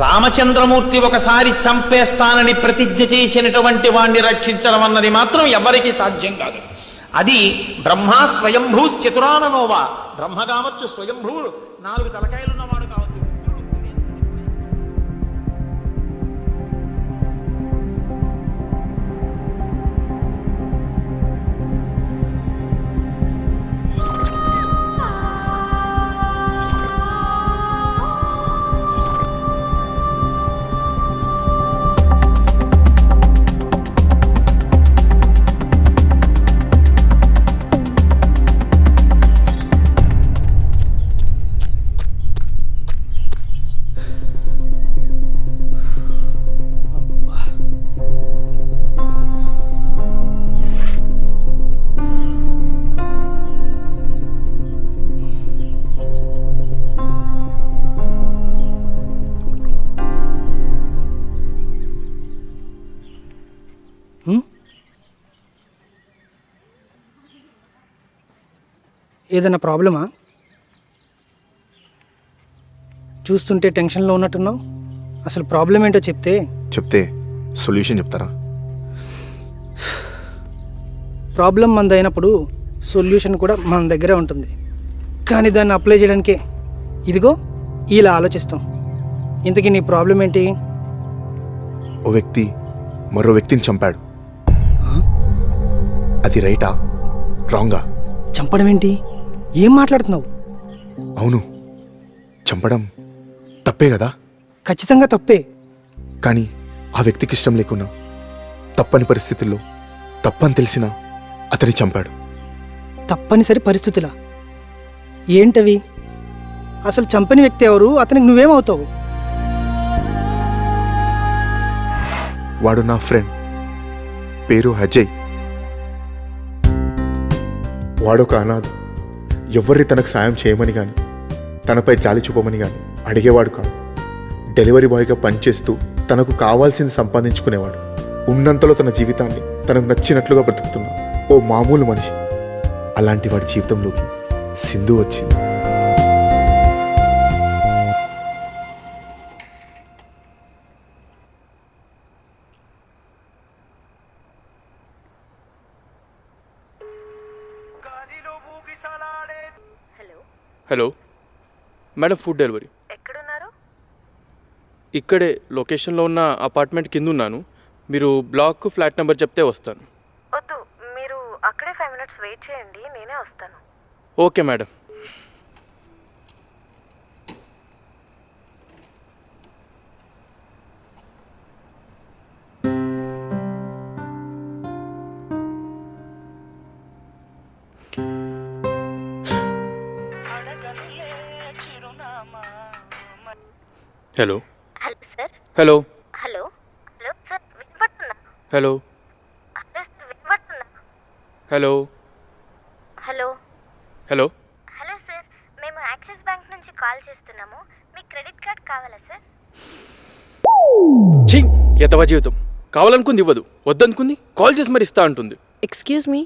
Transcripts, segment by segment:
రామచంద్రమూర్తి ఒకసారి చంపేస్తానని ప్రతిజ్ఞ చేసినటువంటి వాణ్ణి రక్షించడం అన్నది మాత్రం ఎవరికీ సాధ్యం కాదు. అది బ్రహ్మ స్వయంభూ చతురాననోవా. బ్రహ్మ కావచ్చు, స్వయంభూ 4 తలకాయలున్నవాడు కావచ్చు. ఏదైనా ప్రాబ్లమా? చూస్తుంటే టెన్షన్లో ఉన్నట్టున్నావు. అసలు ప్రాబ్లం ఏంటో చెప్తే సొల్యూషన్ చెప్తారా? ప్రాబ్లం మనది అయినప్పుడు సొల్యూషన్ కూడా మన దగ్గరే ఉంటుంది. కానీ దాన్ని అప్లై చేయడానికే ఇదిగో ఇలా ఆలోచిస్తాం. ఇంతకీ నీ ప్రాబ్లం ఏంటి? ఓ వ్యక్తి మరో వ్యక్తిని చంపాడు. అది రైటా రాంగా? చంపడం ఏంటి? ఏం మాట్లాడుతున్నావు? అవును, చంపడం తప్పే కదా? ఖచ్చితంగా తప్పే. కానీ ఆ వ్యక్తికి ఇష్టం లేకున్నా, తప్పని పరిస్థితుల్లో, తప్పని తెలిసినా అతని చంపాడు. తప్పనిసరి పరిస్థితులా? ఏంటవి? అసలు చంపని వ్యక్తి ఎవరు? అతనికి నువ్వేమవుతావు? వాడు నా ఫ్రెండ్, పేరు అజయ్. వాడొక అనాథ. ఎవరిని తనకు సాయం చేయమని కానీ, తనపై జాలి చూపమని కానీ అడిగేవాడు కాదు. డెలివరీ బాయ్గా పనిచేస్తూ తనకు కావాల్సింది సంపాదించుకునేవాడు. ఉన్నంతలో తన జీవితాన్ని తనకు నచ్చినట్లుగా బ్రతుకుతున్న ఓ మామూలు మనిషి. అలాంటి వాడి జీవితంలోకి సింధు వచ్చింది. Hello madam, food delivery. ఎక్కడున్నారు? ఇక్కడే లొకేషన్లో ఉన్న అపార్ట్మెంట్ కింద ఉన్నాను. మీరు బ్లాక్ ఫ్లాట్ నెంబర్ చెప్తే వస్తాను. వద్దు, మీరు అక్కడే 5 minutes వెయిట్ చేయండి, నేనే వస్తాను. Okay madam. Hello hello sir. Hello hello hello sir, వినపడుతుందా? హలో హలో సార్, వినపడుతుందా? Hello hello hello hello sir, మేము యాక్సిస్ బ్యాంక్ నుంచి కాల్ చేస్తున్నాము. మీ క్రెడిట్ కార్డ్ కావాలా సార్? ఛీ, ఎతవ జీవితం. కావాలనుకుంది ఇవ్వదు, వద్దనుకుంది కాల్ చేసి మరి ఇస్తా అంటుంది. Excuse me.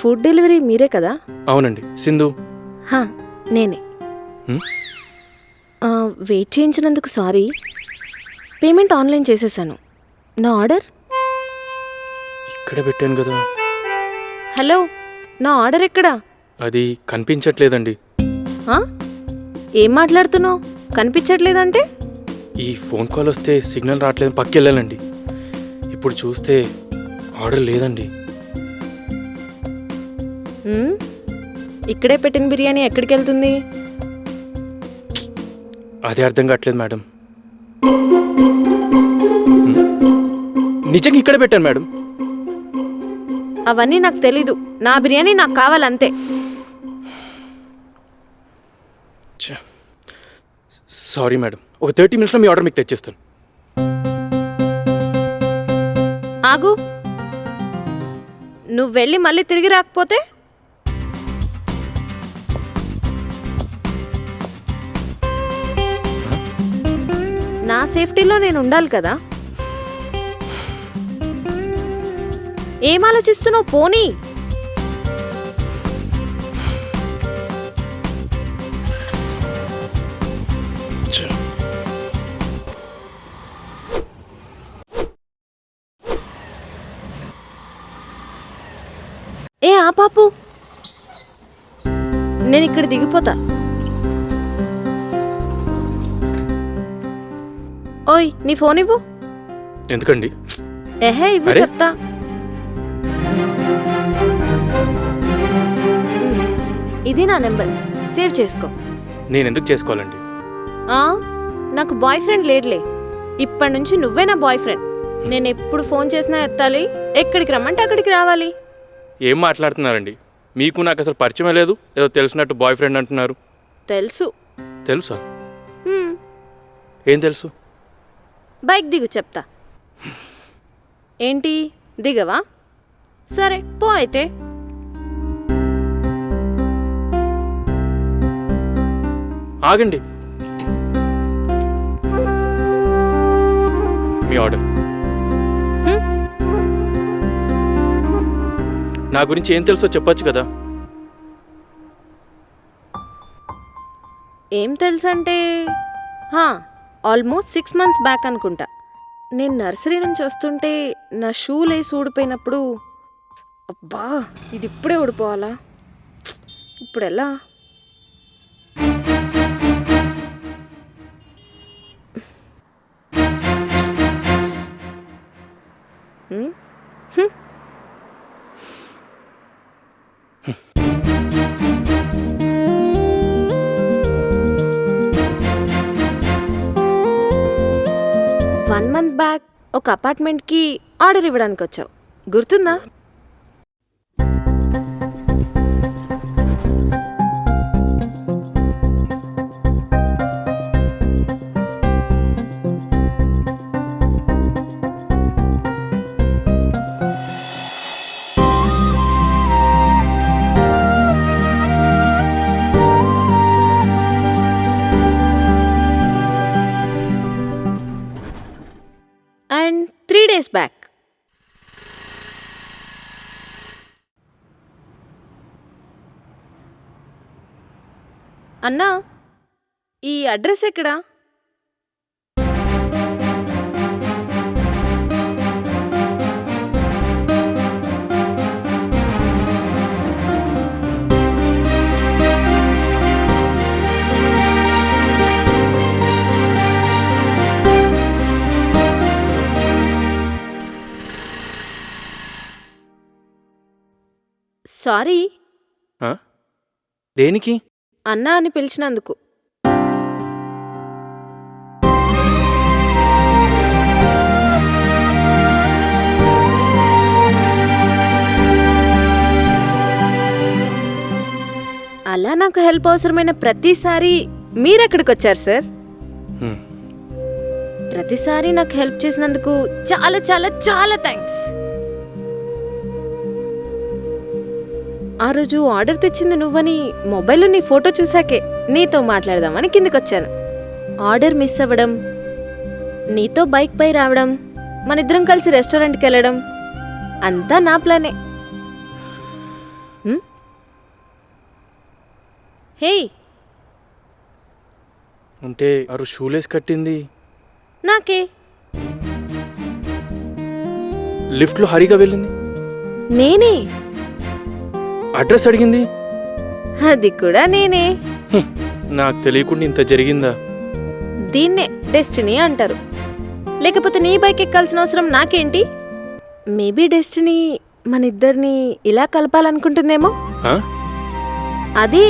ఫుడ్ డెలివరీ మీరే కదా? అవునండి, సింధు. నేనే. వెయిట్ చేయించినందుకు సారీ. పేమెంట్ ఆన్లైన్ చేసేసాను. నా ఆర్డర్ ఇక్కడే పెట్టాను కదా. హలో, నా ఆర్డర్ ఎక్కడా? అది కనిపించట్లేదండి. ఏం మాట్లాడుతున్నావు? కనిపించట్లేదంటే? ఈ ఫోన్ కాల్ వస్తే సిగ్నల్ రావట్లేదు, పక్కెళ్ళాలండి. ఇప్పుడు చూస్తే ఆర్డర్ లేదండి. ఇక్కడే పెట్టిన బిర్యానీ ఎక్కడికి వెళ్తుంది? అదే అర్థం కావట్లేదు మేడం. నిజంగా ఇక్కడే పెట్టాను మేడం. అవన్నీ నాకు తెలీదు. నా బిర్యానీ నాకు కావాలంతే. సారీ మేడం, ఒక 30 minutesలో మీ ఆర్డర్ మీకు తెచ్చేస్తాను. ఆగు, నువ్వు వెళ్ళి మళ్ళీ తిరిగి రాకపోతే? నా సేఫ్టీలో నేను ఉండాలి కదా. ఏం ఆలోచిస్తున్నావు? పోనీ. ఏ ఆ పాపు, నేను ఇక్కడ దిగిపోతా. ఓయ్, నీ ఫోన్ ఇవ్వు. ఎందుకండి? ఎహే, ఇవ్వు అరే. చెప్తా. ఇది నా నెంబర్, సేవ్ చేసుకో. నేను ఎందుకు చేసుకోవాలండి? ఆ, నాకు బాయ్ ఫ్రెండ్ లేడులే. ఇప్పటి నుంచి నువ్వే నా బాయ్ ఫ్రెండ్. నేను ఎప్పుడు ఫోన్ చేసినా ఎత్తాలి, ఎక్కడికి రమ్మంటే అక్కడికి రావాలి. ఏం మాట్లాడుతున్నారండి? మీకు నాకు అసలు పరిచయమే లేదు, ఏదో తెలిసినట్టు బాయ్ ఫ్రెండ్ అంటున్నారు. తెలుసు. తెలుసా? హ్మ్, ఏం తెలుసు? బైక్ దిగు చెప్తా. ఏంటి, దిగవా? సరే పో అయితే. ఆగండి. మీ ఆర్డర్. హ్మ్. నా గురించి ఏం తెలుసో చెప్పొచ్చు కదా. ఏం తెలుసంటే, ఆల్మోస్ట్ 6 months బ్యాక్ అనుకుంటా. నేను నర్సరీ నుంచి వస్తుంటే నా షూ లేసి ఊడిపోయినప్పుడు, అబ్బా ఇది ఇప్పుడే ఊడిపోవాలా, ఇప్పుడు ఎలా? హ్మ్? హ్మ్. 1 month బ్యాక్ ఒక అపార్ట్మెంట్కి ఆర్డర్ ఇవ్వడానికి వచ్చావు, గుర్తుందా? అండ్ 3 days బ్యాక్ అన్నా, ఈ అడ్రస్ ఎక్కడా? సారీ ఆ? దేనికి? అన్నా అని పిలిచినందుకు. అలా నాకు హెల్ప్ అవసరమైన ప్రతిసారి మీరెక్కడికి వచ్చారు సార్? హ్మ్. ప్రతిసారి నాకు హెల్ప్ చేసినందుకు చాలా చాలా చాలా థ్యాంక్స్. ఆ రోజు ఆర్డర్ తెచ్చింది నువ్వని మొబైల్లో నీ ఫోటో చూశాకే నీతో మాట్లాడదామని కిందకొచ్చాను. ఆర్డర్ మిస్ అవ్వడం, నీతో బైక్ పై రావడం, మనిద్దరం కలిసి రెస్టారెంట్కి వెళ్ళడం అంతా నా ప్లానే. హ్మ్? హే, అంటే ఆ రోజు షూలేస్ కట్టింది నాకే. లిఫ్ట్లో హరిగా వెళ్ళింది, నేనే. అడ్రస్ అడిగింది, అది కూడా నేనే. హ్మ్. నాకు తెలియకుండా ఇంత జరిగిందా? దీన్నే డెస్టినీ అంటారు. లేకపోతే నీ బైక్ ఎక్కాల్సిన అవసరం నాకేంటి? మేబీ డెస్టినీ మన ఇద్దరిని ఇలా కలపాలనుకుంటుందేమో. ఆ? అదే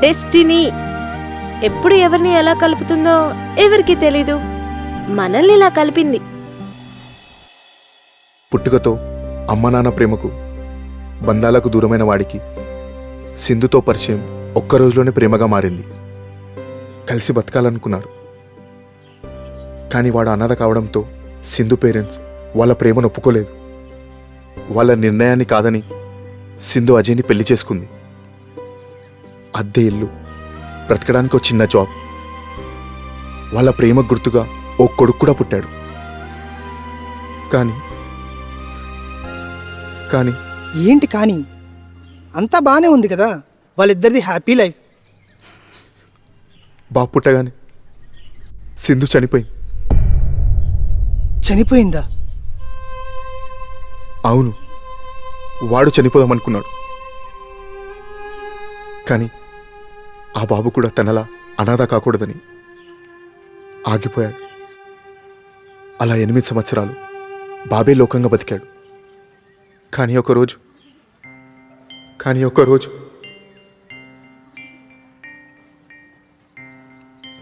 డెస్టినీ. ఎప్పుడు ఎవరిని ఎలా కలుపుతుందో ఎవరికి తెలీదు. మనల్ని ఇలా కలిపింది. పుట్టుకతో అమ్మ నాన్న ప్రేమకు బంధాలకు దూరమైన వాడికి సింధుతో పరిచయం ఒక్క రోజులోనే ప్రేమగా మారింది. కలిసి బతకాలనుకున్నారు. కానీ వాడు అనాథ కావడంతో సింధు పేరెంట్స్ వాళ్ళ ప్రేమను ఒప్పుకోలేదు. వాళ్ళ నిర్ణయాన్ని కాదని సింధు అజయ్ని పెళ్లి చేసుకుంది. అద్దె ఇల్లు, బ్రతకడానికి ఒక చిన్న జాబ్. వాళ్ళ ప్రేమ గుర్తుగా ఓ కొడుకు కూడా పుట్టాడు. కానీ ఏంటి కానీ? అంతా బాగానే ఉంది కదా, వాళ్ళిద్దరిది హ్యాపీ లైఫ్. బాబు పుట్టగానే సింధు చనిపోయింది. చనిపోయిందా? అవును, వాడు చనిపోదామనుకున్నాడు. కానీ ఆ బాబు కూడా తనలా అనాథ కాకూడదని ఆగిపోయాడు. అలా 8 సంవత్సరాలు బాబే లోకంగా బతికాడు. కానీ ఒకరోజు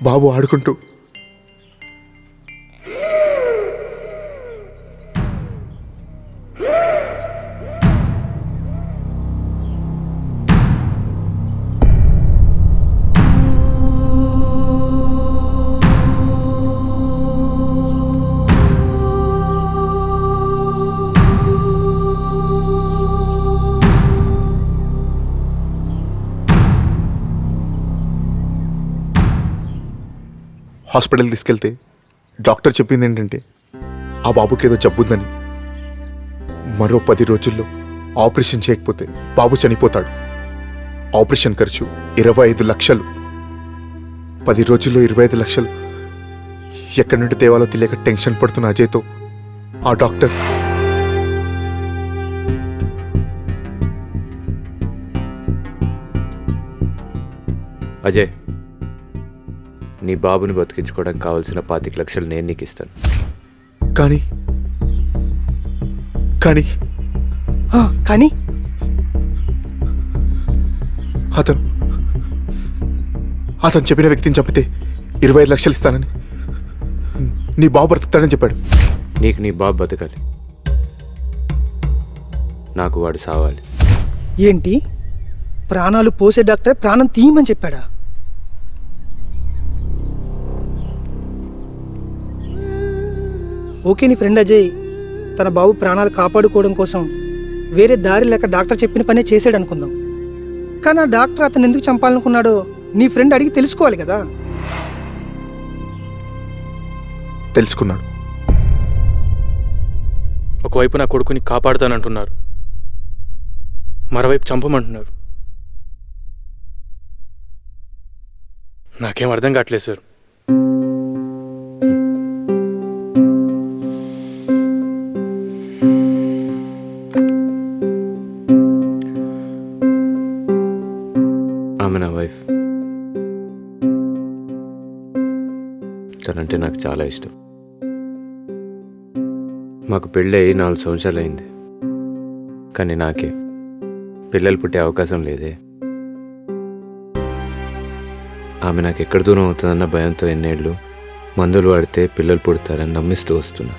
బాబు ఆడుకుంటూ హాస్పిటల్ తీసుకెళ్తే డాక్టర్ చెప్పింది ఏంటంటే ఆ బాబుకి ఏదో జబ్బుందని. మరో 10 రోజుల్లో ఆపరేషన్ చేయకపోతే బాబు చనిపోతాడు. ఆపరేషన్ ఖర్చు 25 లక్షలు. 10 రోజుల్లో 25 లక్షలు ఎక్కడి నుండి తేవాలో తెలియక టెన్షన్ పడుతున్న అజయ్తో ఆ డాక్టర్ అజయ్, నీ బాబుని బతికించుకోవడానికి కావాల్సిన 25 లక్షలు నేను నీకు ఇస్తాను. కానీ కానీ కానీ అతను చెప్పిన వ్యక్తిని చంపితే 25 లక్షలు ఇస్తానని, నీ బాబు బ్రతుకుతాడని చెప్పాడు. నీకు నీ బాబు బతకాలి, నాకు వాడు సావాలి. ఏంటి, ప్రాణాలు పోసే డాక్టర్ ప్రాణం తీయమని చెప్పాడా? ఓకే, నీ ఫ్రెండ్ అజయ్ తన బాబు ప్రాణాలు కాపాడుకోవడం కోసం వేరే దారి లేక డాక్టర్ చెప్పిన పనే చేసాడు అనుకుందాం. కానీ ఆ డాక్టర్ అతను ఎందుకు చంపాలనుకున్నాడో నీ ఫ్రెండ్ అడిగి తెలుసుకోవాలి కదా. తెలుసుకున్నాడు. ఒకవైపు నా కొడుకుని కాపాడుతానంటున్నారు, మరోవైపు చంపమంటున్నారు. నాకేం అర్థం కావట్లేదు సార్. ఆమె నా వైఫ్. తనంటే నాకు చాలా ఇష్టం. మాకు పెళ్ళి 4 సంవత్సరాలు అయింది. కానీ నాకే పిల్లలు పుట్టే అవకాశం లేదే. ఆమె నాకు ఎక్కడ దూరం అవుతుందన్న భయంతో ఎన్నేళ్ళు మందులు వాడితే పిల్లలు పుడతారని నమ్మిస్తూ వస్తున్నా.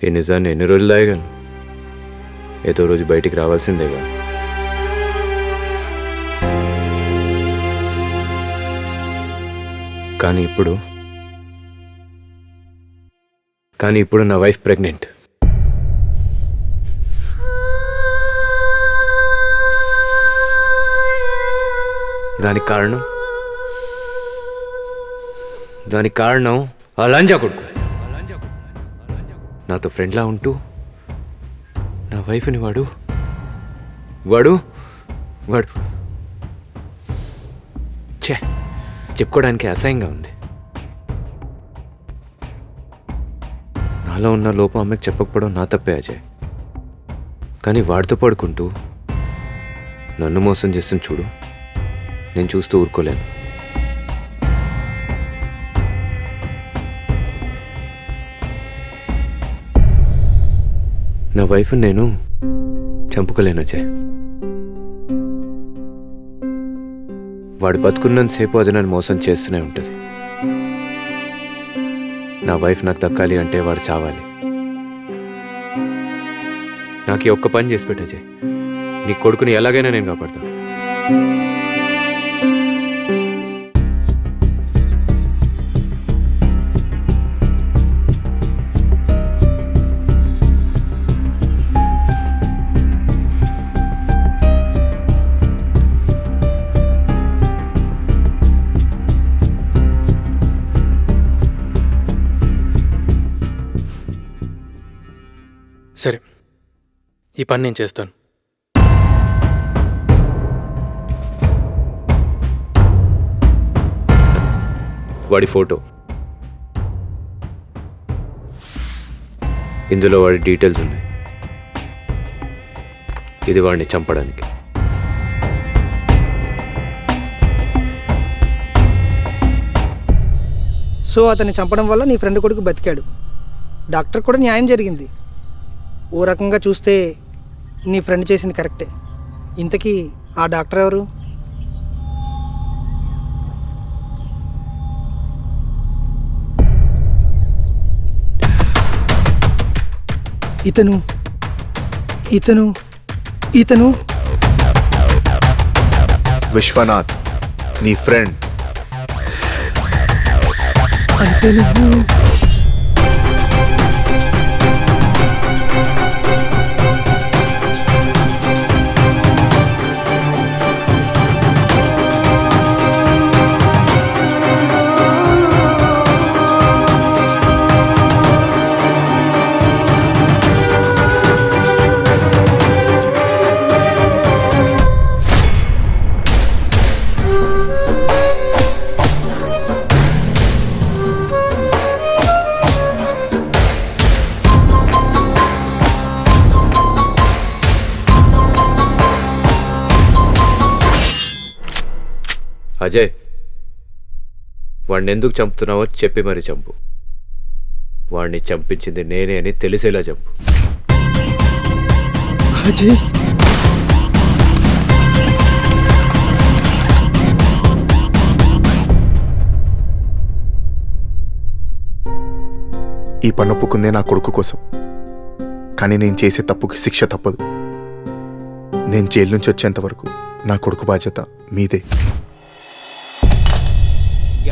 ఈ నిజాన్ని ఎన్ని రోజులు దాయగలను? ఏదో రోజు బయటికి రావాల్సిందేగా. కానీ ఇప్పుడు నా వైఫ్ ప్రెగ్నెంట్. దానికి కారణం ఆ లంజా కొడుకు. నాతో ఫ్రెండ్లా ఉంటూ నా వైఫ్ని వాడు ఛే, చెప్పుకోవడానికి అసహ్యంగా ఉంది. నాలో ఉన్న లోపం ఆమెకు చెప్పకపోవడం నా తప్పే అజయ్. కానీ వాడితో పడుకుంటూ నన్ను మోసం చేస్తుంది చూడు, నేను చూస్తూ ఊరుకోలేను. నా వైఫ్ని నేను చంపుకోలేను అజయ్. వాడు బతుకున్నంతసేపు అది నన్ను మోసం చేస్తూనే ఉంటుంది. నా వైఫ్ నాకు దక్కాలి అంటే వాడు చావాలి. నాకు ఈ ఒక్క పని చేసి పెట్టు అజయ్. నీ కొడుకుని ఎలాగైనా నేను కాపాడతాను. సరే, ఈ పని నేను చేస్తాను. వాడి ఫోటో, ఇందులో వాడి డీటెయిల్స్ ఉన్నాయి. ఇది వాడిని చంపడానికి. సో అతన్ని చంపడం వల్ల నీ ఫ్రెండ్ కొడుకు బతికాడు, డాక్టర్ కూడా న్యాయం జరిగింది. ఓ రకంగా చూస్తే నీ ఫ్రెండ్ చేసింది కరెక్టే. ఇంతకీ ఆ డాక్టర్ ఎవరు? ఇతను ఇతను ఇతను విశ్వనాథ్, నీ ఫ్రెండ్. అంటే నువ్వు అజయ్, వాడిని ఎందుకు చంపుతున్నావో చెప్పి మరి చంపు. వాడిని చంపించింది నేనే అని తెలిసేలా చంపు. అజయ్, ఈ పని ఒప్పుకుందే నా కొడుకు కోసం, కానీ నేను చేసే తప్పుకి శిక్ష తప్పదు. నేను జైలు నుంచి వచ్చేంత వరకు నా కొడుకు బాధ్యత మీదే.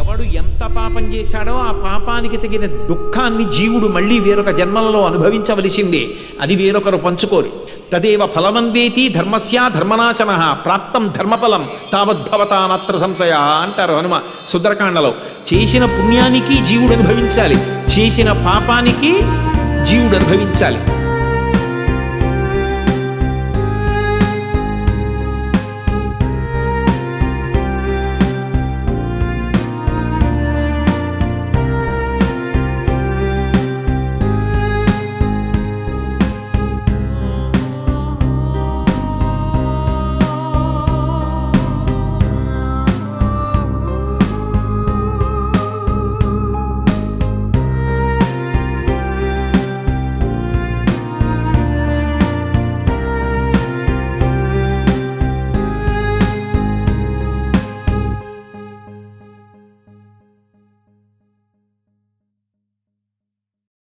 ఎవడు ఎంత పాపం చేశాడో ఆ పాపానికి తగిన దుఃఖాన్ని జీవుడు మళ్ళీ వేరొక జన్మలలో అనుభవించవలసిందే. అది వేరొకరు పంచుకోరు. తదేవ ఫలమన్వేతి ధర్మస్యా ధర్మనాశన ప్రాప్తం ధర్మఫలం తావద్భవతానత్ర సంశయ అంటారు హనుమ సుందరకాండలో. చేసిన పుణ్యానికి జీవుడు అనుభవించాలి, చేసిన పాపానికి జీవుడు అనుభవించాలి.